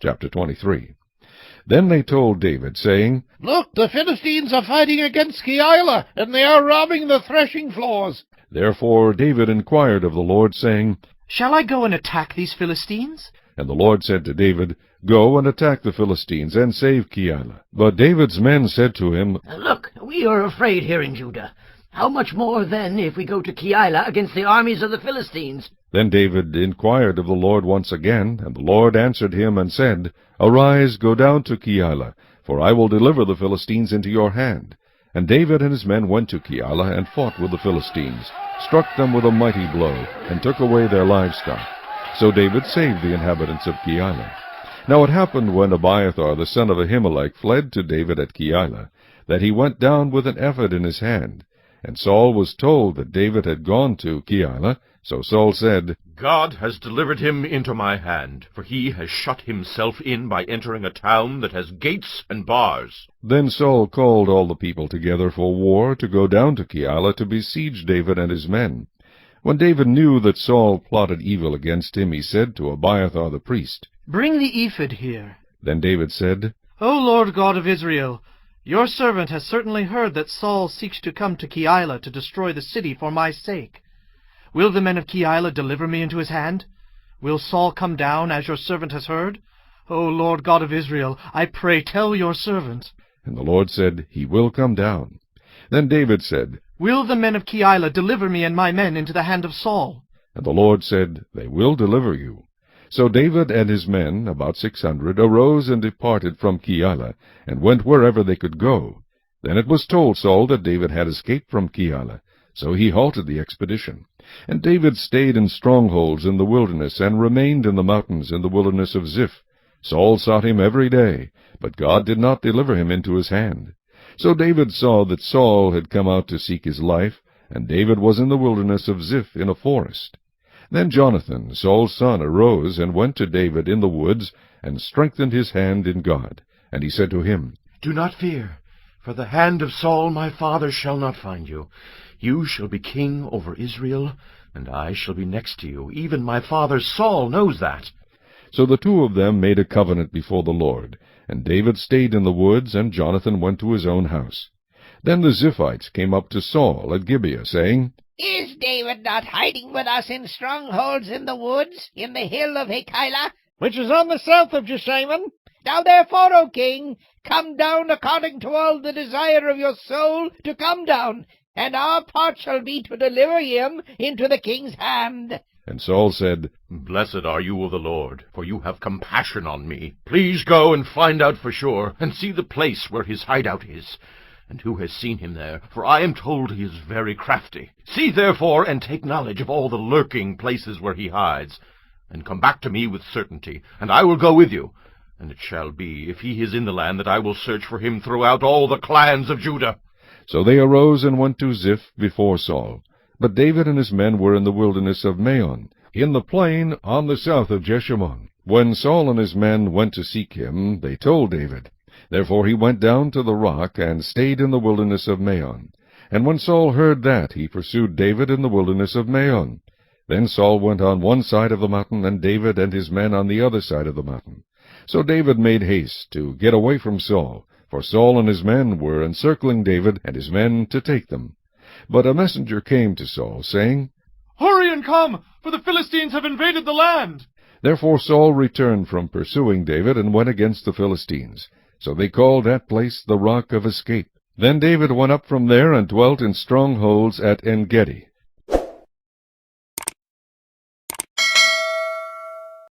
Chapter 23. Then they told David, saying, Look, the Philistines are fighting against Keilah, and they are robbing the threshing floors. Therefore David inquired of the Lord, saying, Shall I go and attack these Philistines? And the Lord said to David, Go and attack the Philistines, and save Keilah. But David's men said to him, Look, we are afraid here in Judah. How much more, then, if we go to Keilah against the armies of the Philistines? Then David inquired of the Lord once again, and the Lord answered him and said, Arise, go down to Keilah, for I will deliver the Philistines into your hand. And David and his men went to Keilah and fought with the Philistines, struck them with a mighty blow, and took away their livestock. So David saved the inhabitants of Keilah. Now it happened, when Abiathar the son of Ahimelech fled to David at Keilah, that he went down with an ephod in his hand. And Saul was told that David had gone to Keilah. So Saul said, God has delivered him into my hand, for he has shut himself in by entering a town that has gates and bars. Then Saul called all the people together for war, to go down to Keilah to besiege David and his men. When David knew that Saul plotted evil against him, he said to Abiathar the priest, Bring the ephod here. Then David said, O Lord God of Israel, your servant has certainly heard that Saul seeks to come to Keilah to destroy the city for my sake. Will the men of Keilah deliver me into his hand? Will Saul come down, as your servant has heard? O Lord God of Israel, I pray, tell your servant. And the Lord said, He will come down. Then David said, Will the men of Keilah deliver me and my men into the hand of Saul? And the Lord said, They will deliver you. So David and his men, about 600, arose and departed from Keilah, and went wherever they could go. Then it was told Saul that David had escaped from Keilah, so he halted the expedition. And David stayed in strongholds in the wilderness, and remained in the mountains in the wilderness of Ziph. Saul sought him every day, but God did not deliver him into his hand. So David saw that Saul had come out to seek his life, and David was in the wilderness of Ziph in a forest. Then Jonathan, Saul's son, arose and went to David in the woods, and strengthened his hand in God. And he said to him, Do not fear, for the hand of Saul my father shall not find you. You shall be king over Israel, and I shall be next to you. Even my father Saul knows that. So the two of them made a covenant before the Lord. And David stayed in the woods, and Jonathan went to his own house. Then the Ziphites came up to Saul at Gibeah, saying, Is David not hiding with us in strongholds in the woods, in the hill of Keilah, which is on the south of Jessamine? Now therefore, O king, come down according to all the desire of your soul to come down, and our part shall be to deliver him into the king's hand. And Saul said, Blessed are you, O the Lord, for you have compassion on me. Please go and find out for sure, and see the place where his hideout is, and who has seen him there, for I am told he is very crafty. See therefore, and take knowledge of all the lurking places where he hides, and come back to me with certainty, and I will go with you. And it shall be, if he is in the land, that I will search for him throughout all the clans of Judah. So they arose and went to Ziph before Saul. But David and his men were in the wilderness of Maon, in the plain on the south of Jeshimon. When Saul and his men went to seek him, they told David. Therefore he went down to the rock, and stayed in the wilderness of Maon. And when Saul heard that, he pursued David in the wilderness of Maon. Then Saul went on one side of the mountain, and David and his men on the other side of the mountain. So David made haste to get away from Saul, for Saul and his men were encircling David and his men to take them. But a messenger came to Saul, saying, Hurry and come, for the Philistines have invaded the land. Therefore Saul returned from pursuing David, and went against the Philistines. So they called that place the Rock of Escape. Then David went up from there, and dwelt in strongholds at En-gedi.